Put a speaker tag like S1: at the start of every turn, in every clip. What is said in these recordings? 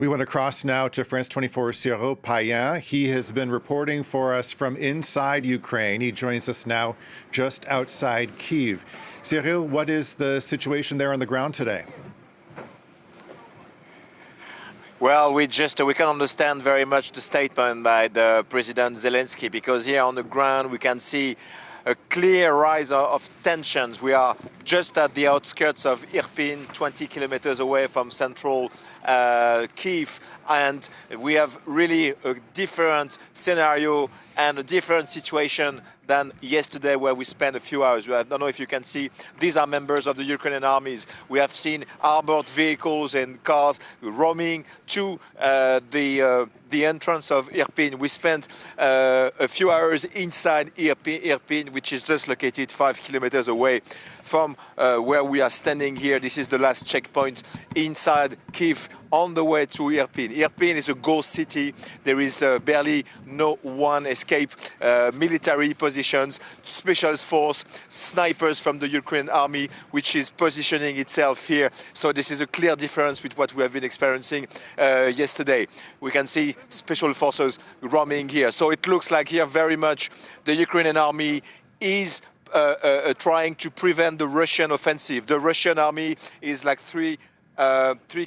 S1: We went across now to France 24's Cyril Payen. He has been reporting for us from inside Ukraine. He joins us now just outside Kyiv. Cyril, what is the situation there on the ground today?
S2: Well, we can understand very much the statement by the President Zelensky, because here on the ground we can see a clear rise of tensions. We are just at the outskirts of Irpin, 20 kilometers away from central Kyiv, and we have really a different scenario and a different situation than yesterday, where we spent a few hours. I don't know if you can see, these are members of the Ukrainian armies. We have seen armored vehicles and cars roaming to the entrance of Irpin. We spent a few hours inside Irpin, which is just located 5 kilometers away from where we are standing here. This is the last checkpoint inside Kyiv on the way to Irpin. Irpin is a ghost city. There is barely no one escape. Military positions, special force, snipers from the Ukrainian army, which is positioning itself here. So this is a clear difference with what we have been experiencing yesterday. We can see special forces roaming here. So it looks like here very much the Ukrainian army is trying to prevent the Russian offensive. The Russian army is like 3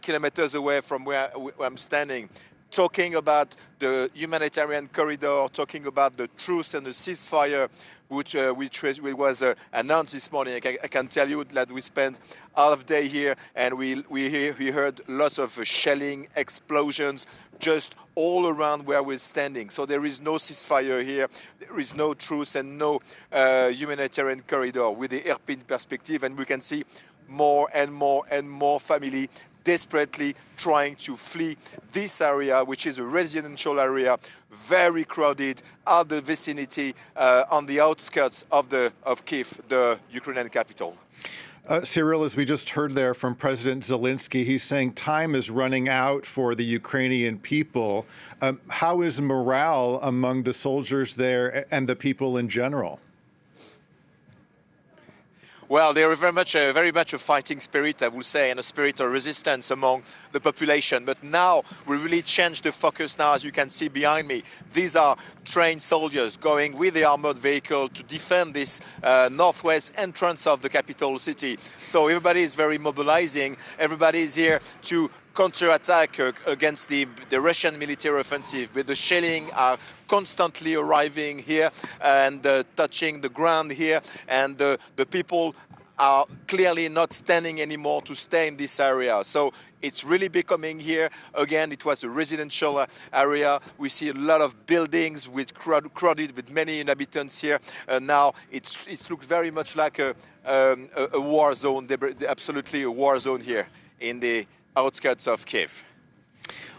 S2: kilometers away from where I'm standing, talking about the humanitarian corridor, talking about the truce and the ceasefire, which was announced this morning. I can tell you that we spent half day here, and we heard lots of shelling, explosions, just all around where we're standing. So there is no ceasefire here, there is no truce and no humanitarian corridor with the Irpin perspective, and we can see more and more and more family desperately trying to flee this area, which is a residential area, very crowded, at the vicinity, on the outskirts of Kyiv, the Ukrainian capital.
S1: Cyril, as we just heard there from President Zelensky, he's saying time is running out for the Ukrainian people. How is morale among the soldiers there and the people in general?
S2: Well, there is very much a fighting spirit, I would say, and a spirit of resistance among the population. But now we really changed the focus now, as you can see behind me. These are trained soldiers going with the armored vehicle to defend this northwest entrance of the capital city. So everybody is very mobilizing. Everybody is here to counter-attack against the Russian military offensive, with the shelling are constantly arriving here and touching the ground here, and the people are clearly not standing anymore to stay in this area. So it's really becoming here. Again, it was a residential area. We see a lot of buildings with crowded with many inhabitants here. Now it looks very much like a war zone, absolutely a war zone here in the outskirts of Kyiv.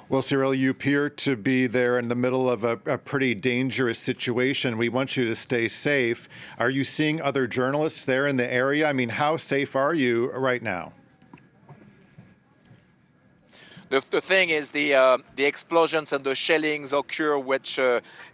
S1: Well, Cyril, you appear to be there in the middle of a pretty dangerous situation. We want you to stay safe. Are you seeing other journalists there in the area? I mean, how safe are you right now?
S2: The thing is, the explosions and the shellings occur, which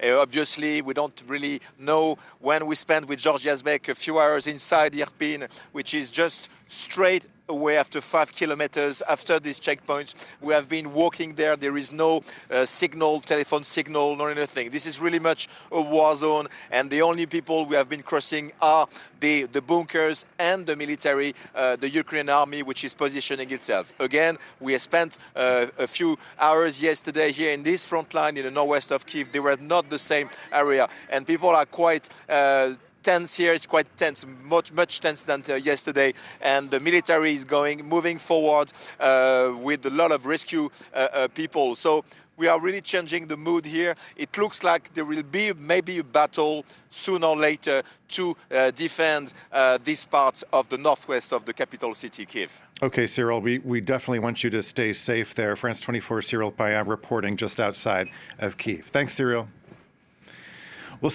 S2: obviously we don't really know. When we spent with George Yazbek a few hours inside Irpin, which is just straight away after 5 kilometers after these checkpoints, we have been walking there. There is no signal, telephone signal, nor anything. This is really much a war zone, and the only people we have been crossing are the bunkers and the military, the Ukrainian army, which is positioning itself. Again, we have spent a few hours yesterday here in this front line in the northwest of Kyiv. They were not the same area, and people are quite tense here. It's quite tense, much tense than yesterday, and the military is moving forward with a lot of rescue people. So we are really changing the mood here. It looks like there will be maybe a battle sooner or later to defend this part of the northwest of the capital city, Kyiv.
S1: Okay, Cyril, we definitely want you to stay safe there. France 24 Cyril Payen reporting just outside of Kyiv. Thanks, Cyril.